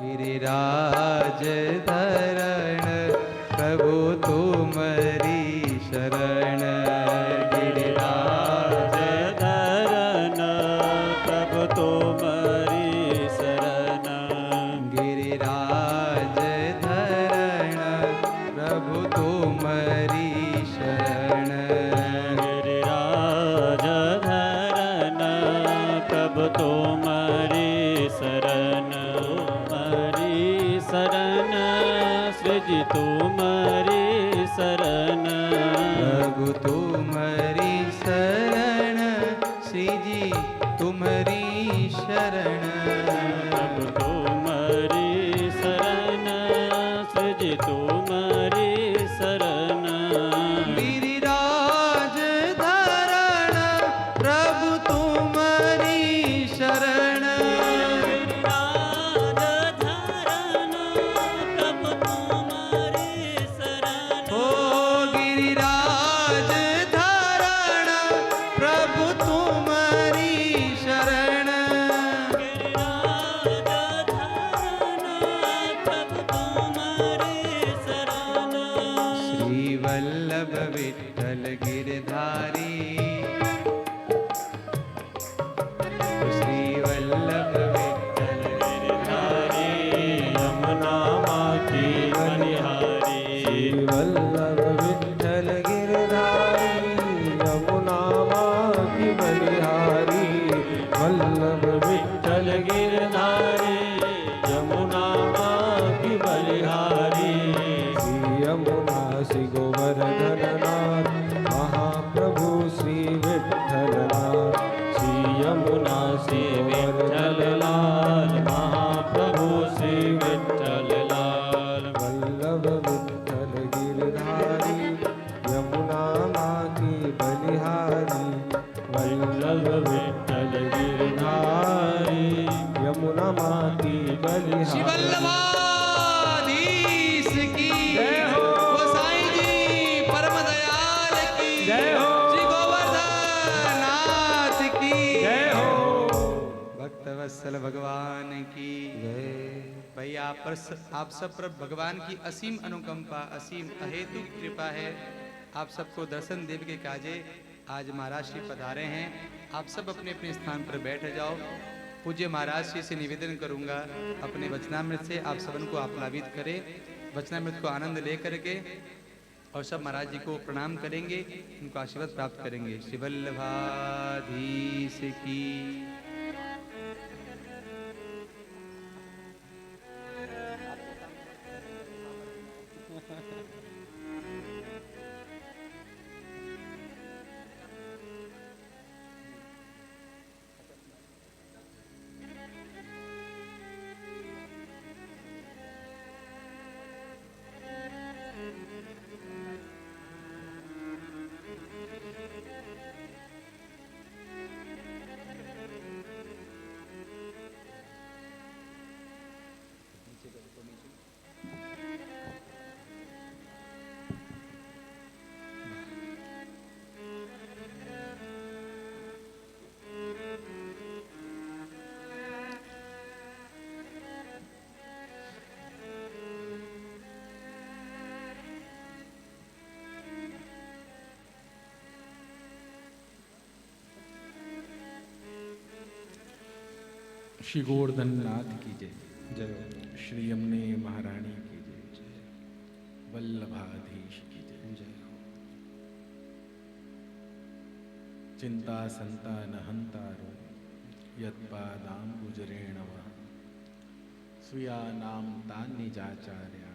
गिरिराज धरण प्रभु तुम्हारी शरण। गिरिराज धरण प्रभु तुम्हारी शरण। गिरिराज धरण प्रभु तुम्हारी शरण। गिरिराज धरण प्रभु तुम्हारी शरण। तुम्हारी शरण श्री जी तुम्हारी शरण। प्रभु तुम्हारी शरण श्री जी तुम्हारी शरण। प्रभु तुम्हारी शरण श्री जी तुम्हारी शरण। गिरिराज धरण प्रभु तुम्हारी शरण। गिरिराज धरण प्रभु तुम्हारी शरण। ओ गिरिराज धरण प्रभु तुम्हारी शरण। गिरिराज धरण प्रभु तुम्हारी शरण। श्री वल्लभ विठ्ठल गिरधारी। श्री वल्लभ विठ्ठल गिरधारी। यमुना माँ की बलिहारी। वल्लभ विठ्ठल गिरधारी यमुना माँ की बलिहारी। वल्लभ विठ्ठल गिरधारी यमुना माँ की बलिहारी। श्री यमुना श्री गोवर्धननाथ महाप्रभु श्री विठ्ठलनाथ। श्री यमुना श्री विठ्ठललाल महाप्रभु श्री विठ्ठललाल। वल्लभ विठ्ठल गिरधारी यमुना माँ की बलिहारी। वल्लभ विठ्ठल गिरधारी यमुना माँ की बलिहारी। श्री वल्लभाधीश की जय हो। गोसाई जी परम दयाल की जय हो। श्री गोवर्धननाथ की जय हो। भक्तवत्सल भगवान की जय। भाई आप सब पर भगवान की असीम अनुकंपा असीम अहेतु कृपा है। आप सबको दर्शन देव के काजे आज महाराज श्री पधारे हैं। आप सब अपने अपने स्थान पर बैठ जाओ। पूज्य महाराज श्री से निवेदन करूंगा अपने वचनामृत से आप सबन को आप्लावित करें। वचनामृत को आनंद लेकर के और सब महाराज जी को प्रणाम करेंगे, उनको आशीर्वाद प्राप्त करेंगे। श्री वल्लभाधीश की श्री गोवर्धननाथ की जय। जय। श्री यमुने महारानी की जय। वल्लभाधीश की जय। जय। चिंता संतान हंतारो यत्पादाम्बुजरेणवा स्वीया नाम तान्निजाचार्या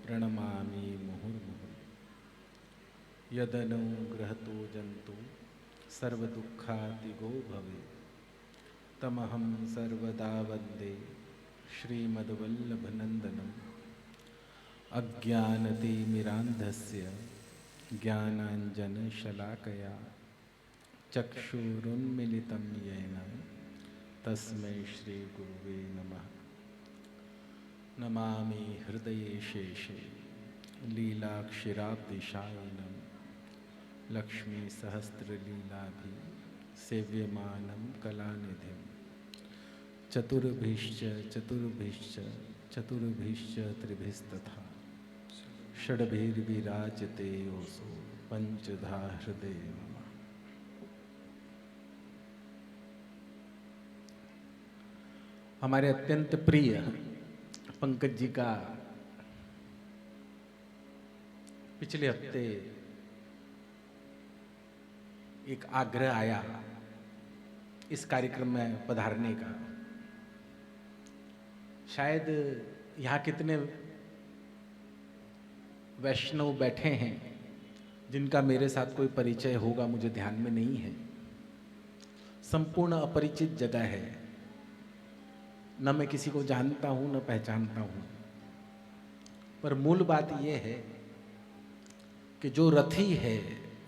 प्रणमामि मुहुर्मुहुः। यदनुग्रहतो जंतु सर्वदुःखातिगो भवेत् तमहं सर्वदा वन्दे श्रीमद्वल्लभनन्दनम्। अज्ञानतिमिरान्धस्य ज्ञानाञ्जनशलाकया चक्षुरुन्मिलितं येन तस्मै श्रीगुरुवे नमः। नमामि हृदये शेषे लीलाक्षिराब्धिशायिनं लक्ष्मीसहस्रलीलाभि सेव्यमानं कलानिधिं चतुर्भिश्च चतुर्भिश्च चतुर्भिश्च त्रिभिस्तथा षड्भिर्विराजते योऽसो पंचधा हृदय मम। हमारे अत्यंत प्रिय पंकज जी का पिछले हफ्ते एक आग्रह आया इस कार्यक्रम में पधारने का। शायद यहाँ कितने वैष्णव बैठे हैं जिनका मेरे साथ कोई परिचय होगा मुझे ध्यान में नहीं है। संपूर्ण अपरिचित जगह है, न मैं किसी को जानता हूँ न पहचानता हूँ। पर मूल बात यह है कि जो रथी है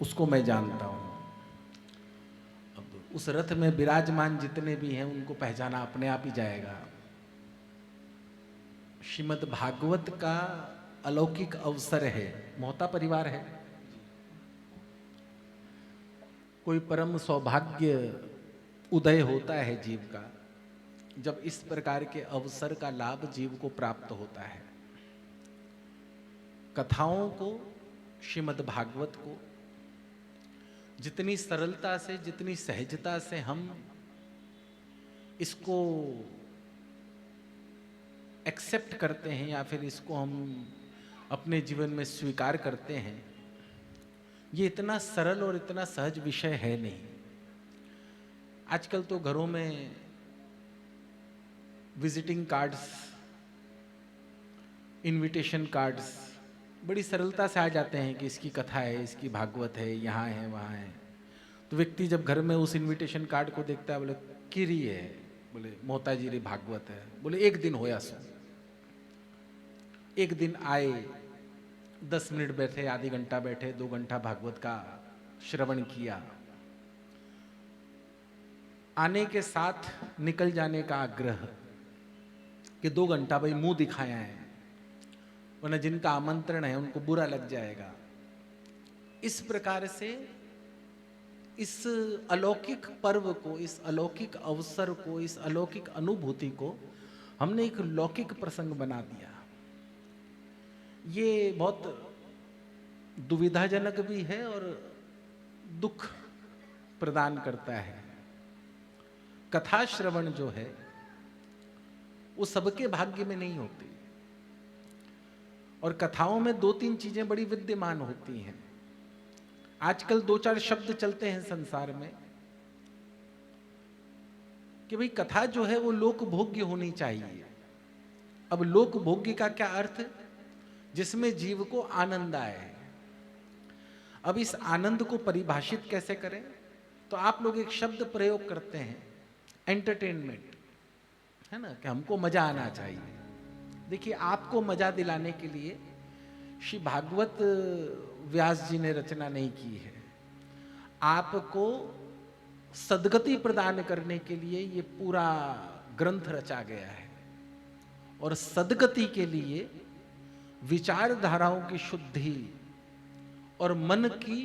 उसको मैं जानता हूँ। अब उस रथ में विराजमान जितने भी हैं उनको पहचाना अपने आप ही जाएगा। श्रीमद् भागवत का अलौकिक अवसर है, मोहता परिवार है। कोई परम सौभाग्य उदय होता है जीव का जब इस प्रकार के अवसर का लाभ जीव को प्राप्त होता है। कथाओं को, श्रीमद् भागवत को जितनी सरलता से, जितनी सहजता से हम इसको एक्सेप्ट करते हैं या फिर इसको हम अपने जीवन में स्वीकार करते हैं, ये इतना सरल और इतना सहज विषय है नहीं। आजकल तो घरों में विजिटिंग कार्ड्स, इनविटेशन कार्ड्स बड़ी सरलता से आ जाते हैं कि इसकी कथा है, इसकी भागवत है, यहाँ है, वहाँ है। तो व्यक्ति जब घर में उस इनविटेशन कार्ड को देखता है, बोले किरी है, बोले मोहता जी रे भागवत है, बोले एक दिन होया सो। एक दिन आए, 10 मिनट बैठे, आधी घंटा बैठे, 2 घंटा भागवत का श्रवण किया, आने के साथ निकल जाने का आग्रह कि 2 घंटा भाई मुंह दिखाया है, वरना जिनका आमंत्रण है उनको बुरा लग जाएगा। इस प्रकार से इस अलौकिक पर्व को, इस अलौकिक अवसर को, इस अलौकिक अनुभूति को हमने एक लौकिक प्रसंग बना दिया। ये बहुत दुविधाजनक भी है और दुख प्रदान करता है। कथा श्रवण जो है वो सबके भाग्य में नहीं होती, और कथाओं में 2-3 चीजें बड़ी विद्यमान होती हैं। आजकल 2-4 शब्द चलते हैं संसार में कि भाई कथा जो है वो लोक भोग्य होनी चाहिए। अब लोक भोग्य का क्या अर्थ? जिसमें जीव को आनंद आए। अब इस आनंद को परिभाषित कैसे करें? तो आप लोग एक शब्द प्रयोग करते हैं, एंटरटेनमेंट, है ना, कि हमको मजा आना चाहिए। देखिए, आपको मजा दिलाने के लिए श्री भागवत व्यास जी ने रचना नहीं की है। आपको सद्गति प्रदान करने के लिए ये पूरा ग्रंथ रचा गया है, और सद्गति के लिए विचारधाराओं की शुद्धि और मन की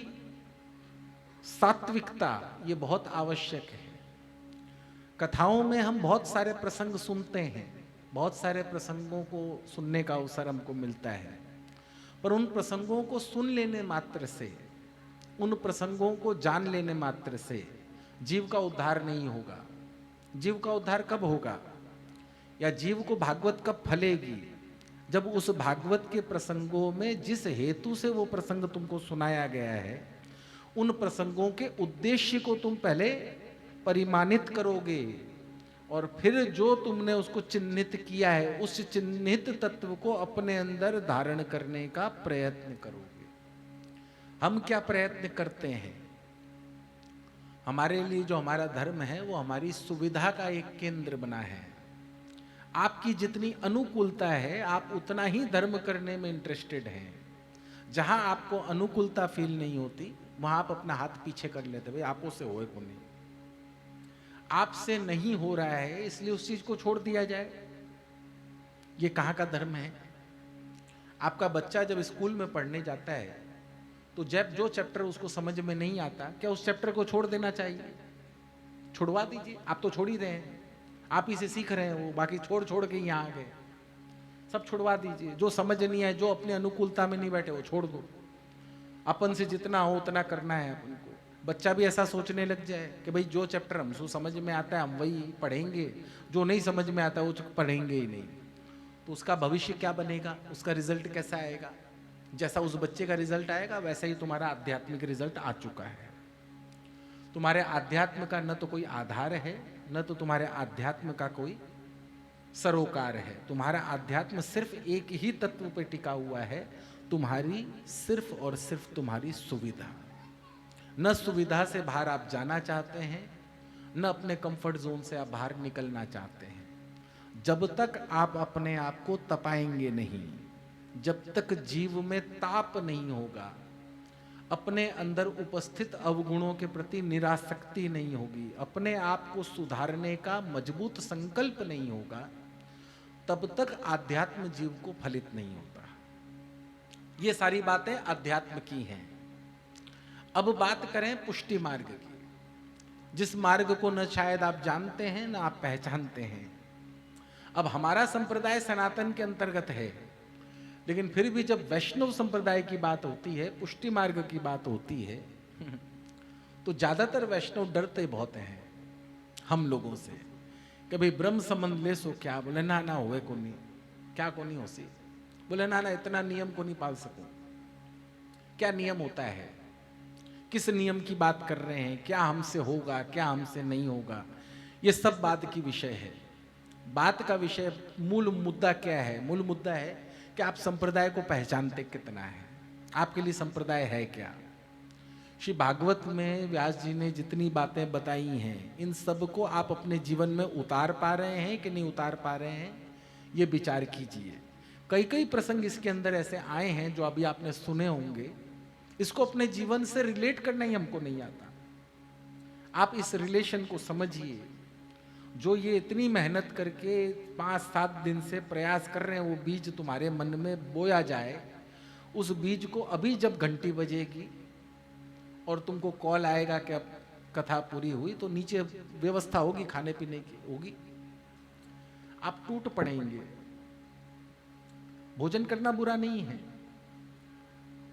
सात्विकता ये बहुत आवश्यक है। कथाओं में हम बहुत सारे प्रसंग सुनते हैं, बहुत सारे प्रसंगों को सुनने का अवसर हमको मिलता है, पर उन प्रसंगों को सुन लेने मात्र से, उन प्रसंगों को जान लेने मात्र से जीव का उद्धार नहीं होगा। जीव का उद्धार कब होगा, या जीव को भागवत कब फलेगी? जब उस भागवत के प्रसंगों में जिस हेतु से वो प्रसंग तुमको सुनाया गया है, उन प्रसंगों के उद्देश्य को तुम पहले परिमानित करोगे, और फिर जो तुमने उसको चिन्हित किया है उस चिन्हित तत्व को अपने अंदर धारण करने का प्रयत्न करोगे। हम क्या प्रयत्न करते हैं? हमारे लिए जो हमारा धर्म है वो हमारी सुविधा का एक केंद्र बना है। आपकी जितनी अनुकूलता है आप उतना ही धर्म करने में इंटरेस्टेड हैं। जहां आपको अनुकूलता फील नहीं होती वहां आप अपना हाथ पीछे कर लेते, भाई आपो से होए को नहीं, आपसे नहीं हो रहा है इसलिए उस चीज को छोड़ दिया जाए। ये कहाँ का धर्म है? आपका बच्चा जब स्कूल में पढ़ने जाता है तो जब जो चैप्टर उसको समझ में नहीं आता, क्या उस चैप्टर को छोड़ देना चाहिए? छुड़वा दीजिए, आप तो छोड़ ही रहे हैं। आप ही से सीख रहे हैं, वो बाकी छोड़ छोड़ के यहाँ आ गए। सब छुड़वा दीजिए, जो समझ नहीं आए, जो अपनी अनुकूलता में नहीं बैठे वो छोड़ दो। अपन से जितना हो उतना करना है अपन को। बच्चा भी ऐसा सोचने लग जाए कि भाई जो चैप्टर हमको समझ में आता है हम वही पढ़ेंगे, जो नहीं समझ में आता है वो पढ़ेंगे ही नहीं, तो उसका भविष्य क्या बनेगा, उसका रिजल्ट कैसा आएगा। जैसा उस बच्चे का रिजल्ट आएगा वैसा ही तुम्हारा आध्यात्मिक रिजल्ट आ चुका है। तुम्हारे आध्यात्म का न तो कोई आधार है, न तो तुम्हारे आध्यात्म का कोई सरोकार है। तुम्हारा आध्यात्म सिर्फ एक ही तत्व पर टिका हुआ है, तुम्हारी सिर्फ और सिर्फ तुम्हारी सुविधा। न सुविधा से बाहर आप जाना चाहते हैं, न अपने कंफर्ट जोन से आप बाहर निकलना चाहते हैं। जब तक आप अपने आप को तपाएंगे नहीं, जब तक जीव में ताप नहीं होगा, अपने अंदर उपस्थित अवगुणों के प्रति निरासक्ति नहीं होगी, अपने आप को सुधारने का मजबूत संकल्प नहीं होगा, तब तक आध्यात्म जीव को फलित नहीं होता। ये सारी बातें अध्यात्म की हैं। अब बात करें पुष्टि मार्ग की, जिस मार्ग को न शायद आप जानते हैं न आप पहचानते हैं। अब हमारा संप्रदाय सनातन के अंतर्गत है, लेकिन फिर भी जब वैष्णव संप्रदाय की बात होती है, पुष्टि मार्ग की बात होती है, तो ज्यादातर वैष्णव डरते बहुत हैं हम लोगों से कि भाई ब्रह्म संबंध ले सो क्या। बोले ना ना होए को नहीं, क्या को नहीं हो सी। बोले ना ना इतना नियम को नहीं पाल सकूं। क्या नियम होता है, किस नियम की बात कर रहे हैं, क्या हमसे होगा क्या हमसे नहीं होगा, ये सब बात की विषय है। बात का विषय, मूल मुद्दा क्या है? मूल मुद्दा है कि आप संप्रदाय को पहचानते कितना है, आपके लिए संप्रदाय है क्या। श्री भागवत में व्यास जी ने जितनी बातें बताई हैं, इन सब को आप अपने जीवन में उतार पा रहे हैं कि नहीं उतार पा रहे हैं, ये विचार कीजिए। कई कई प्रसंग इसके अंदर ऐसे आए हैं जो अभी आपने सुने होंगे, इसको अपने जीवन से रिलेट करना ही हमको नहीं आता। आप इस रिलेशन को समझिए। जो ये इतनी मेहनत करके 5-7 दिन से प्रयास कर रहे हैं, वो बीज तुम्हारे मन में बोया जाए, उस बीज को अभी जब घंटी बजेगी और तुमको कॉल आएगा कि अब कथा पूरी हुई, तो नीचे व्यवस्था होगी खाने पीने की होगी, आप टूट पड़ेंगे। भोजन करना बुरा नहीं है,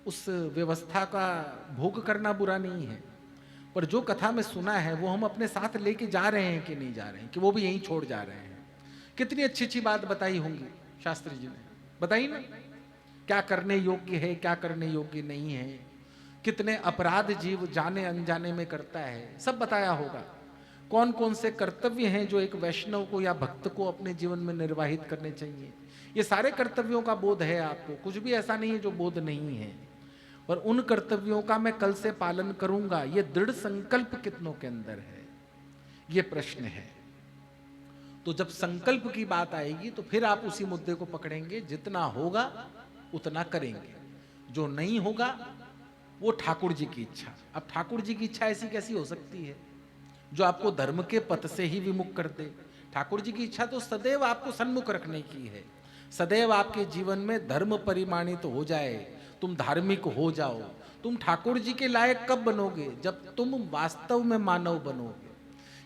उस व्यवस्था का भोग करना बुरा नहीं है, पर जो कथा में सुना है वो हम अपने साथ लेके जा रहे हैं कि नहीं जा रहे हैं, कि वो भी यहीं छोड़ जा रहे हैं। कितनी अच्छी अच्छी बात बताई होंगी शास्त्री जी ने, बताई ना, क्या करने योग्य है क्या करने योग्य नहीं है, कितने अपराध जीव जाने अनजाने में करता है, सब बताया होगा। कौन कौन से कर्तव्य हैं जो एक वैष्णव को या भक्त को अपने जीवन में निर्वाहित करने चाहिए। ये सारे कर्तव्यों का बोध है आपको, कुछ भी ऐसा नहीं है जो बोध नहीं है, और उन कर्तव्यों का मैं कल से पालन करूंगा, ये दृढ़ संकल्प कितनों के अंदर है, ये प्रश्न है। तो जब संकल्प की बात आएगी तो फिर आप उसी मुद्दे को पकड़ेंगे, जितना होगा उतना करेंगे, जो नहीं होगा वो ठाकुर जी की इच्छा। अब ठाकुर जी की इच्छा ऐसी कैसी हो सकती है जो आपको धर्म के पथ से ही विमुख कर दे। ठाकुर जी की इच्छा तो सदैव आपको सन्मुख रखने की है, सदैव आपके जीवन में धर्म परिमाणित हो जाए, तुम धार्मिक हो जाओ। तुम ठाकुर जी के लायक कब बनोगे? जब तुम वास्तव में मानव बनोगे,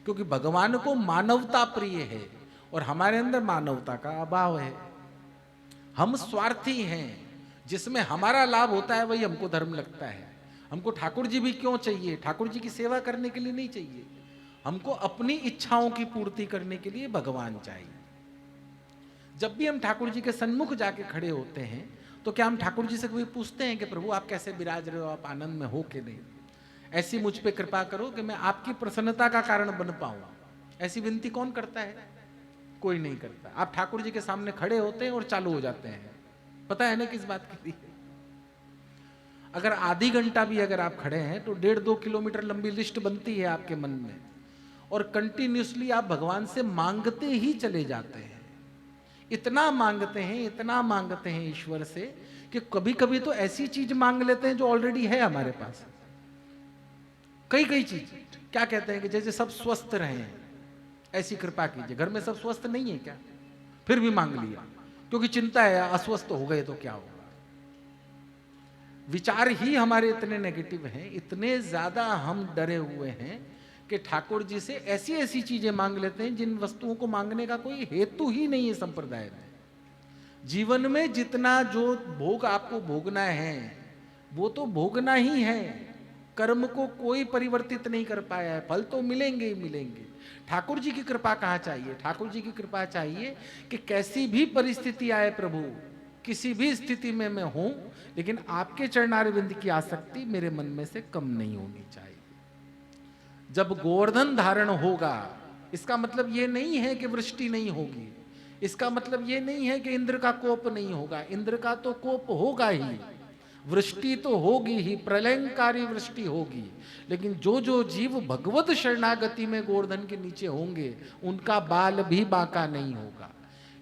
क्योंकि भगवान को मानवता प्रिय है और हमारे अंदर मानवता का अभाव है। हम स्वार्थी हैं, जिसमें हमारा लाभ होता है वही हमको धर्म लगता है। हमको ठाकुर जी भी क्यों चाहिए? ठाकुर जी की सेवा करने के लिए नहीं चाहिए, हमको अपनी इच्छाओं की पूर्ति करने के लिए भगवान चाहिए। जब भी हम ठाकुर जी के सन्मुख जाके खड़े होते हैं तो क्या हम ठाकुर जी से कभी पूछते हैं कि प्रभु आप कैसे विराज रहे हो, आप आनंद में हो कि नहीं, ऐसी मुझ पे कृपा करो कि मैं आपकी प्रसन्नता का कारण बन पाऊं। ऐसी विनती कौन करता है? कोई नहीं करता। आप ठाकुर जी के सामने खड़े होते हैं और चालू हो जाते हैं। पता है ना किस बात की थी? अगर आधी घंटा भी अगर आप खड़े हैं तो 1.5-2 किलोमीटर लंबी लिस्ट बनती है आपके मन में, और कंटिन्यूसली आप भगवान से मांगते ही चले जाते हैं। इतना मांगते हैं, इतना मांगते हैं ईश्वर से कि कभी कभी तो ऐसी चीज मांग लेते हैं जो ऑलरेडी है हमारे पास। कई कई चीज क्या कहते हैं कि जैसे सब स्वस्थ रहें, ऐसी कृपा कीजिए। घर में सब स्वस्थ नहीं है क्या? फिर भी मांग लिया, क्योंकि चिंता है अस्वस्थ हो गए तो क्या होगा। विचार ही हमारे इतने नेगेटिव हैं, इतने ज्यादा हम डरे हुए हैं कि ठाकुर जी से ऐसी ऐसी चीजें मांग लेते हैं जिन वस्तुओं को मांगने का कोई हेतु ही नहीं है संप्रदाय में। जीवन में जितना जो भोग आपको भोगना है वो तो भोगना ही है। कर्म को कोई परिवर्तित नहीं कर पाया है, फल तो मिलेंगे ही मिलेंगे। ठाकुर जी की कृपा कहाँ चाहिए? ठाकुर जी की कृपा चाहिए कि कैसी भी परिस्थिति आए प्रभु, किसी भी स्थिति में मैं हूं, लेकिन आपके चरणारविंद की आसक्ति मेरे मन में से कम नहीं होनी चाहिए। जब गोवर्धन धारण होगा, इसका मतलब ये नहीं है कि वृष्टि नहीं होगी, इसका मतलब ये नहीं है कि इंद्र का कोप नहीं होगा। इंद्र का तो कोप होगा ही, वृष्टि तो होगी ही, प्रलयंकारी वृष्टि होगी। लेकिन जो जो जीव भगवत शरणागति में गोवर्धन के नीचे होंगे उनका बाल भी बांका नहीं होगा।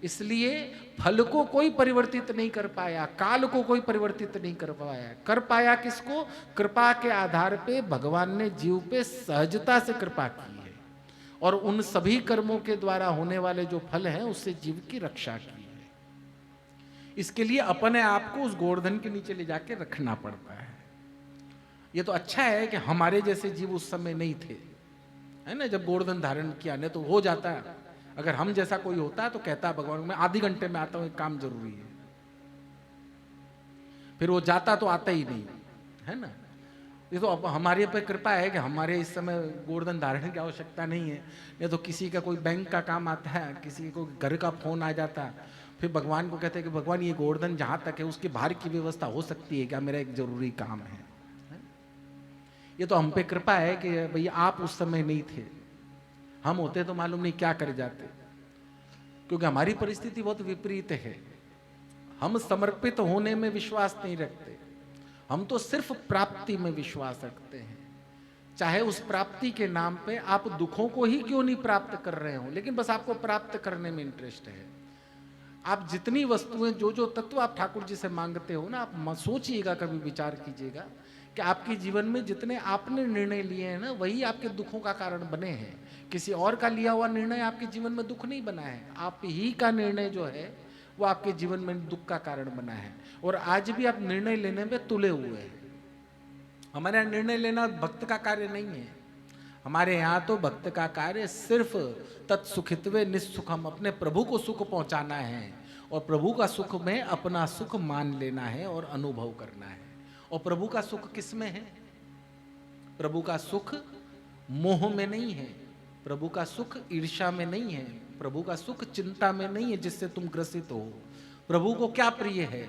इसलिए फल को कोई परिवर्तित नहीं कर पाया, काल को कोई परिवर्तित नहीं कर पाया किसको? कृपा के आधार पे भगवान ने जीव पे सहजता से कृपा की है और उन सभी कर्मों के द्वारा होने वाले जो फल हैं उससे जीव की रक्षा की है। इसके लिए अपने आप को उस गोवर्धन के नीचे ले जाके रखना पड़ता है। ये तो अच्छा है कि हमारे जैसे जीव उस समय नहीं थे, है ना, जब गोवर्धन धारण किया। नहीं तो हो जाता है, अगर हम जैसा कोई होता है तो कहता है भगवान मैं आधे घंटे में आता हूं, एक काम जरूरी है, फिर वो जाता तो आता ही नहीं, है ना। ये तो अब हमारे पे कृपा है कि हमारे इस समय गोवर्धन धारण की आवश्यकता नहीं है। नहीं तो किसी का कोई बैंक का काम आता है, किसी को घर का फोन आ जाता है, फिर भगवान को कहते हैं कि भगवान ये गोवर्धन जहां तक है उसके बाहर की व्यवस्था हो सकती है क्या, मेरा एक जरूरी काम है। ये तो हम पे कृपा है कि भैया आप उस समय नहीं थे, हम होते तो मालूम नहीं क्या कर जाते। क्योंकि हमारी परिस्थिति बहुत विपरीत है, हम समर्पित होने में विश्वास नहीं रखते, हम तो सिर्फ प्राप्ति में विश्वास रखते हैं। चाहे उस प्राप्ति के नाम पे आप दुखों को ही क्यों नहीं प्राप्त कर रहे हो, लेकिन बस आपको प्राप्त करने में इंटरेस्ट है। आप जितनी वस्तुएं, जो जो तत्व आप ठाकुर जी से मांगते हो ना, आप सोचिएगा, कभी विचार कीजिएगा कि आपके जीवन में जितने आपने निर्णय लिए हैं ना वही आपके दुखों का कारण बने हैं। किसी और का लिया हुआ निर्णय आपके जीवन में दुख नहीं बना है, आप ही का निर्णय जो है वो आपके जीवन में दुख का कारण बना है। और आज भी आप निर्णय लेने में तुले हुए हैं। हमारे यहाँ निर्णय लेना भक्त का कार्य नहीं है, हमारे यहाँ तो भक्त का कार्य सिर्फ तत्सुखित्वे निस्सुखम, अपने प्रभु को सुख पहुंचाना है और प्रभु का सुख में अपना सुख मान लेना है और अनुभव करना है। और प्रभु का सुख किस में है? प्रभु का सुख मोह में नहीं है, प्रभु का सुख ईर्ष्या में नहीं है, प्रभु का सुख चिंता में नहीं है जिससे तुम ग्रसित हो। प्रभु को क्या प्रिय है?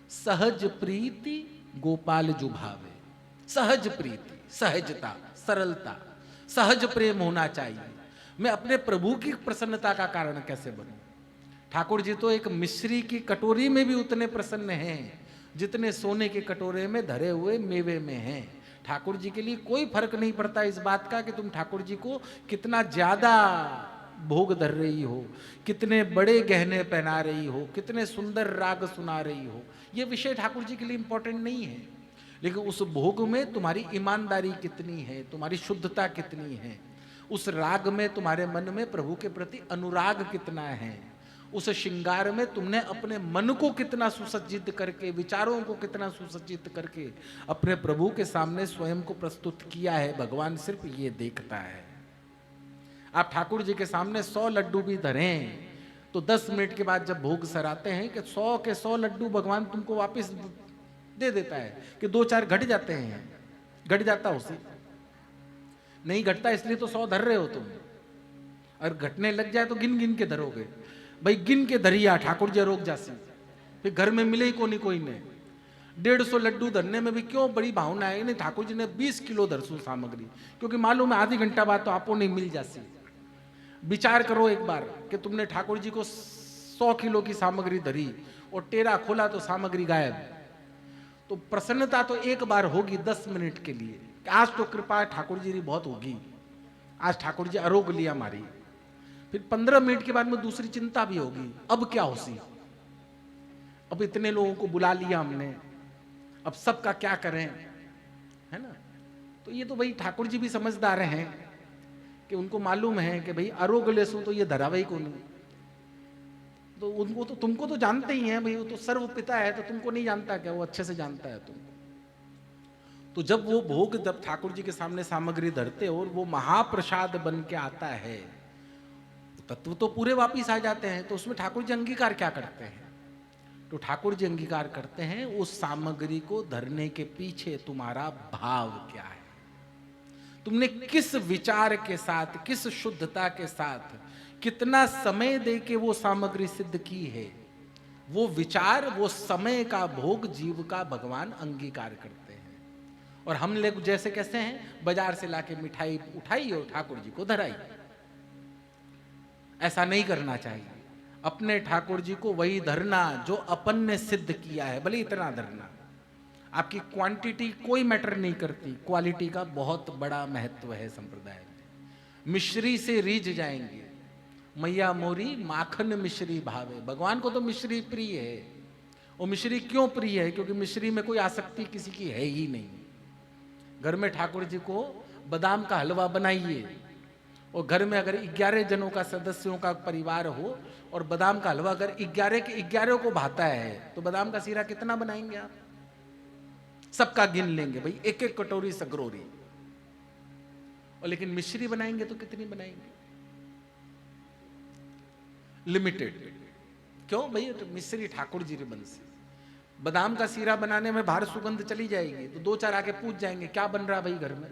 सहज प्रीति गोपाल जुभावे। सहज प्रीति, सहजता, सरलता, सहज प्रेम होना चाहिए। मैं अपने प्रभु की प्रसन्नता का कारण कैसे बनूं? ठाकुर जी तो एक मिश्री की कटोरी में भी उतने प्रसन्न हैं जितने सोने के कटोरे में धरे हुए मेवे में हैं। ठाकुर जी के लिए कोई फर्क नहीं पड़ता इस बात का कि तुम ठाकुर जी को कितना ज्यादा भोग धर रही हो, कितने बड़े गहने पहना रही हो, कितने सुंदर राग सुना रही हो। ये विषय ठाकुर जी के लिए इंपॉर्टेंट नहीं है, लेकिन उस भोग में तुम्हारी ईमानदारी कितनी है, तुम्हारी शुद्धता कितनी है, उस राग में तुम्हारे मन में प्रभु के प्रति अनुराग कितना है, उस श्रृंगार में तुमने अपने मन को कितना सुसज्जित करके, विचारों को कितना सुसज्जित करके अपने प्रभु के सामने स्वयं को प्रस्तुत किया है। भगवान सिर्फ ये देखता है। आप ठाकुर जी के सामने 100 लड्डू भी धरें तो 10 मिनट के बाद जब भोग सराते हैं कि 100 के 100 लड्डू भगवान तुमको वापस दे देता है कि 2-4 घट जाते हैं, घट जाता उसे नहीं घटता, इसलिए तो 100 धर रहे हो तुम, और घटने लग जाए तो गिन गिन के धरोगे। भाई गिन के धरिया ठाकुर जी रोक जासी, फिर घर में मिले ही कोई ने। 150 लड्डू धरने में भी क्यों बड़ी भावना है, नहीं ठाकुर जी ने 20 किलो धरसू सामग्री, क्योंकि मालूम है आधी घंटा बाद तो आपको नहीं मिल जासी। विचार करो एक बार कि तुमने ठाकुर जी को 100 किलो की सामग्री धरी और टेरा खोला तो सामग्री गायब। तो प्रसन्नता तो एक बार होगी 10 मिनट के लिए, आज तो कृपा ठाकुर जी की बहुत होगी, आज ठाकुर जी आरोग लिया हमारी। फिर 15 मिनट के बाद में दूसरी चिंता भी होगी, अब क्या होसी, अब इतने लोगों को बुला लिया हमने, अब सबका क्या करें, है ना। तो ये तो भाई ठाकुर जी भी समझदार हैं कि उनको मालूम है कि भाई आरोग लेसू तो ये धरावाई को नहीं, तो उनको तो तुमको तो जानते ही हैं भाई, वो तो सर्व पिता है, तो तुमको नहीं जानता क्या, वो अच्छे से जानता है तुमको। तो जब वो भोग, जब ठाकुर जी के सामने सामग्री धरते और वो महाप्रसाद बन के आता है, तत्व तो पूरे वापिस आ जाते हैं। तो उसमें ठाकुर जी अंगीकार क्या करते हैं? तो ठाकुर जी अंगीकार करते हैं उस सामग्री को धरने के पीछे तुम्हारा भाव क्या है, तुमने किस विचार के साथ, किस शुद्धता के साथ, कितना समय दे के वो सामग्री सिद्ध की है। वो विचार, वो समय का भोग जीव का भगवान अंगीकार करते हैं। और हम लोग जैसे कैसे हैं, बाजार से लाके मिठाई उठाई और ठाकुर जी को धराई। ऐसा नहीं करना चाहिए। अपने ठाकुर जी को वही धरना जो अपन ने सिद्ध किया है, भले इतना धरना। आपकी क्वांटिटी कोई मैटर नहीं करती, क्वालिटी का बहुत बड़ा महत्व है संप्रदाय में। मिश्री से रीझ जाएंगे, मैया मोरी माखन मिश्री भावे। भगवान को तो मिश्री प्रिय है। और मिश्री क्यों प्रिय है? क्योंकि मिश्री में कोई आसक्ति किसी की है ही नहीं। घर में ठाकुर जी को बादाम का हलवा बनाइए, और घर में अगर 11 जनों का सदस्यों का परिवार हो और बादाम का हलवा अगर 11 के 11 को भाता है, तो बादाम का सीरा कितना बनाएंगे आप? सबका गिन लेंगे भाई, एक एक कटोरी सगरोरी। और लेकिन मिश्री बनाएंगे तो कितनी बनाएंगे? लिमिटेड। क्यों भाई? तो मिश्री ठाकुर जी रे बंसी। बादाम का सीरा बनाने में बाहर सुगंध चली जाएगी तो 2-4 आके पूछ जाएंगे क्या बन रहा भाई घर में।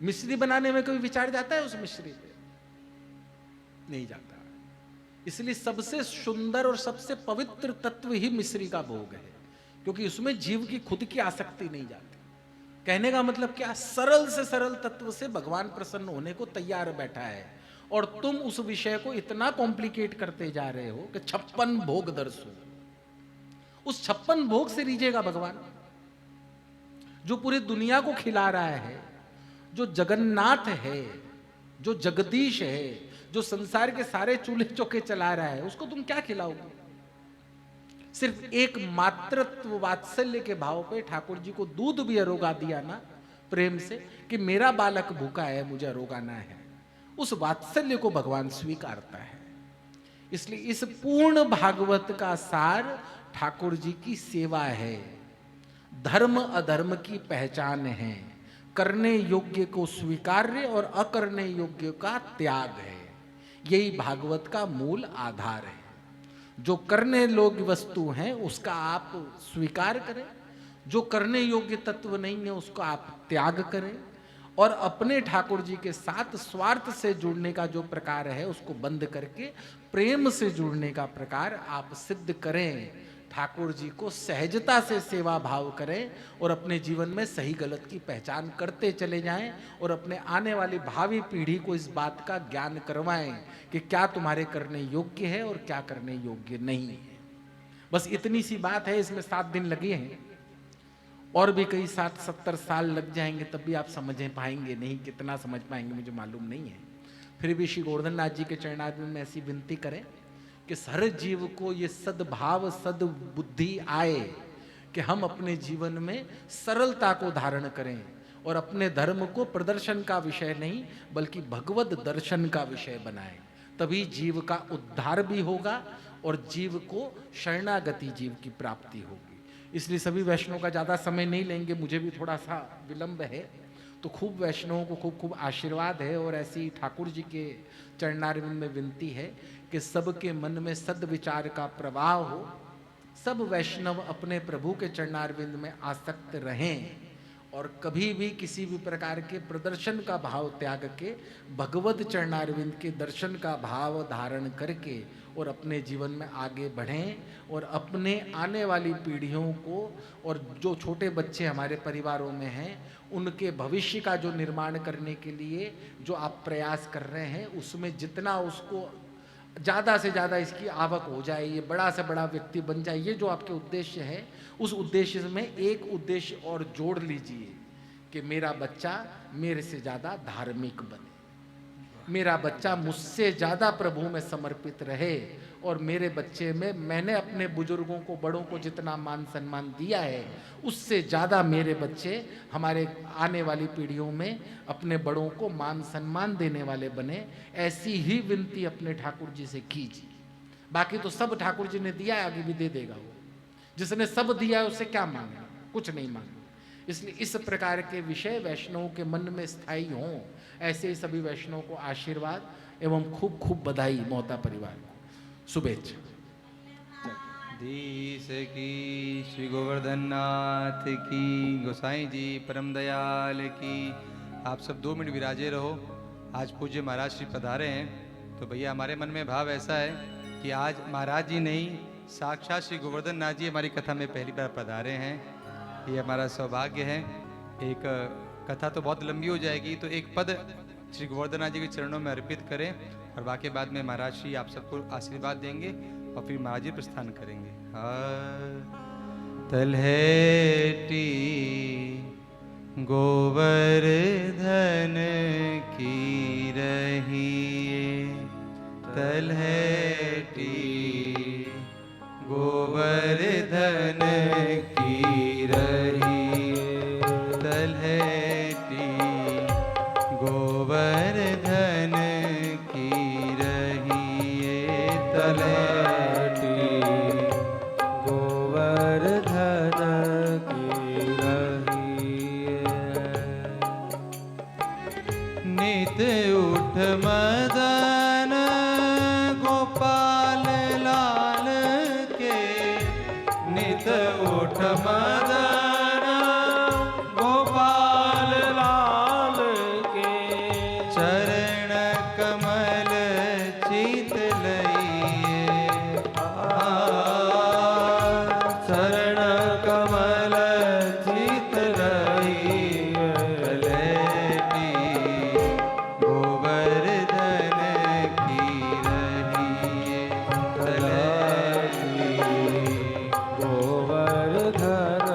मिश्री बनाने में कोई विचार जाता है उस मिश्री पे? नहीं जाता। इसलिए सबसे सुंदर और सबसे पवित्र तत्व ही मिश्री का भोग है, क्योंकि उसमें जीव की खुद की आसक्ति नहीं जाती। कहने का मतलब क्या? सरल से सरल तत्व से भगवान प्रसन्न होने को तैयार बैठा है, और तुम उस विषय को इतना कॉम्प्लिकेट करते जा रहे हो कि 56 भोग दर्शो। उस 56 भोग से रीझेगा भगवान, जो पूरी दुनिया को खिला रहा है, जो जगन्नाथ है, जो जगदीश है, जो संसार के सारे चूल्हे चौके चला रहा है, उसको तुम क्या खिलाओगे? सिर्फ एक मातृत्व वात्सल्य के भाव पे ठाकुर जी को दूध भी अरोगा दिया ना प्रेम से, कि मेरा बालक भूखा है, मुझे अरोगाना है। उस वात्सल्य को भगवान स्वीकारता है। इसलिए इस पूर्ण भागवत का सार ठाकुर जी की सेवा है, धर्म अधर्म की पहचान है, करने योग्य को स्वीकार्य और अकरने योग्य का त्याग है। यही भागवत का मूल आधार है। जो करने योग्य वस्तु है उसका आप स्वीकार करें, जो करने योग्य तत्व नहीं है उसको आप त्याग करें, और अपने ठाकुर जी के साथ स्वार्थ से जुड़ने का जो प्रकार है उसको बंद करके प्रेम से जुड़ने का प्रकार आप सिद्ध करें। ठाकुर जी को सहजता से सेवा भाव करें और अपने जीवन में सही गलत की पहचान करते चले जाएं, और अपने आने वाली भावी पीढ़ी को इस बात का ज्ञान करवाएं कि क्या तुम्हारे करने योग्य है और क्या करने योग्य नहीं है। बस इतनी सी बात है। इसमें 7 दिन लगे हैं, और भी कई 60-70 साल लग जाएंगे, तब भी आप समझ पाएंगे नहीं। कितना समझ पाएंगे मुझे मालूम नहीं है। फिर भी श्री गोवर्धन नाथ जी के चरणारविंद में ऐसी विनती करें कि हर जीव को ये सद्भाव सद्बुद्धि आए कि हम अपने जीवन में सरलता को धारण करें और अपने धर्म को प्रदर्शन का विषय नहीं बल्कि भगवत दर्शन का विषय बनाएं। तभी जीव का उद्धार भी होगा और जीव को शरणागति जीव की प्राप्ति होगी। इसलिए सभी वैष्णवों का ज़्यादा समय नहीं लेंगे, मुझे भी थोड़ा सा विलंब है, तो खूब वैष्णवों को खूब खूब आशीर्वाद है। और ऐसी ठाकुर जी के चरणारविंद में विनती है कि सबके मन में सद्विचार का प्रवाह हो, सब वैष्णव अपने प्रभु के चरणारविंद में आसक्त रहें और कभी भी किसी भी प्रकार के प्रदर्शन का भाव त्याग के भगवत चरणारविंद के दर्शन का भाव धारण करके और अपने जीवन में आगे बढ़ें और अपने आने वाली पीढ़ियों को और जो छोटे बच्चे हमारे परिवारों में हैं उनके भविष्य का जो निर्माण करने के लिए जो आप प्रयास कर रहे हैं उसमें जितना उसको ज़्यादा से ज़्यादा इसकी आवक हो जाए, ये बड़ा से बड़ा व्यक्ति बन जाए, ये जो आपके उद्देश्य है उस उद्देश्य में एक उद्देश्य और जोड़ लीजिए कि मेरा बच्चा मेरे से ज़्यादा धार्मिक बने, मेरा बच्चा मुझसे ज़्यादा प्रभु में समर्पित रहे और मेरे बच्चे में मैंने अपने बुजुर्गों को बड़ों को जितना मान सम्मान दिया है उससे ज़्यादा मेरे बच्चे हमारे आने वाली पीढ़ियों में अपने बड़ों को मान सम्मान देने वाले बने। ऐसी ही विनती अपने ठाकुर जी से कीजिए। बाकी तो सब ठाकुर जी ने दिया है, आगे भी दे देगा वो। जिसने सब दिया है उससे क्या मांगना, कुछ नहीं मांगना। इसलिए इस प्रकार के विषय वैष्णवों के मन में स्थायी हों, ऐसे ही सभी वैष्णवों को आशीर्वाद एवं खूब खूब बधाई मोहता परिवार को शुभेच्छा। धीस की, श्री गोवर्धन नाथ की, गोसाई जी परम दयाल की। आप सब 2 मिनट विराजे रहो। आज पूज्य महाराज श्री पधारे हैं, तो भैया हमारे मन में भाव ऐसा है कि आज महाराज जी नहीं, साक्षात श्री गोवर्धन नाथ जी हमारी कथा में पहली बार पधारे हैं। ये हमारा सौभाग्य है। एक कथा तो बहुत लंबी हो जाएगी, तो एक पद श्री गोवर्धन नाथ जी के चरणों में अर्पित करें और बाकी बाद में महाराज श्री आप सबको आशीर्वाद देंगे और फिर महाराज जी प्रस्थान करेंगे। तलहेटी गोवर्धन की रहिए, तलहेटी गोवर्धन की रहिए, तलहेटी गोवर्धन की रहिए, तलहेटी गोवर्धन की रहिए। नित उठ मदन गोपाल लाल के, नित उठ मदन गोपाल लाल के चरण कमल चित लइए, चरण कमल चित रहिए। तलहेटी गोवर्धन की रहिए, तलहेटी गोवर्धन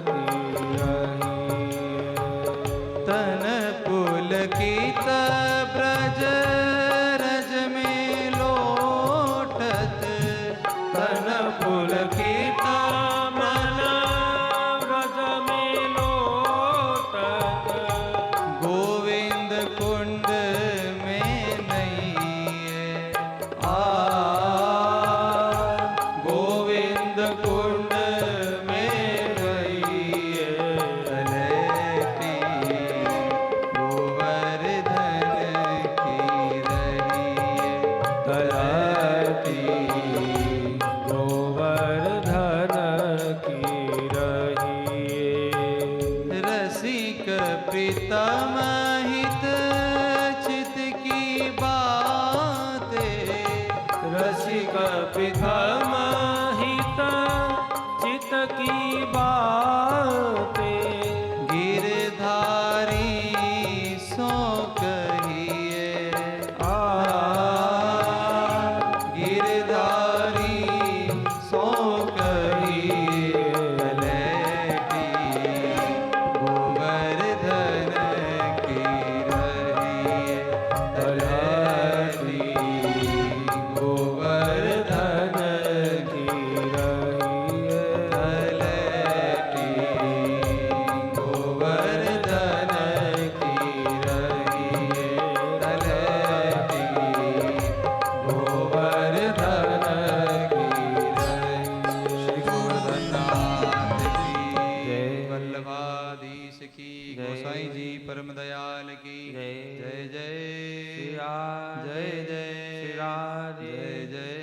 की रहिए। तन पुलकित ब्रज रज में लोटत, तन पुलकित मन व्रज में लोटत, गोविंद कुंड में नइए, गोविंद कुंड में नइए, तलहेटी गोवर्धन की रहिए, तलहेटी गोवर्धन की रहिए। रसिक प्रीतम हित चित की बातें, रसिक प्रथम हित चित की बातें, गिरधारी सो कहिए, गिरधारी सो कहिए, तलहेटी गोवर्धन की रहिए, तलहेटी गोवर्धन की रहिए। तलहेटी गोवर्धन की रहिए, तलहेटी गोवर्धन की रहिए। श्री गोवर्धन नाथ की जय। वल्लभाधीश की, जय। गोसाई जी परम दयाल की जय। जय जय श्री राधे, जय जय श्री राधे। जय जय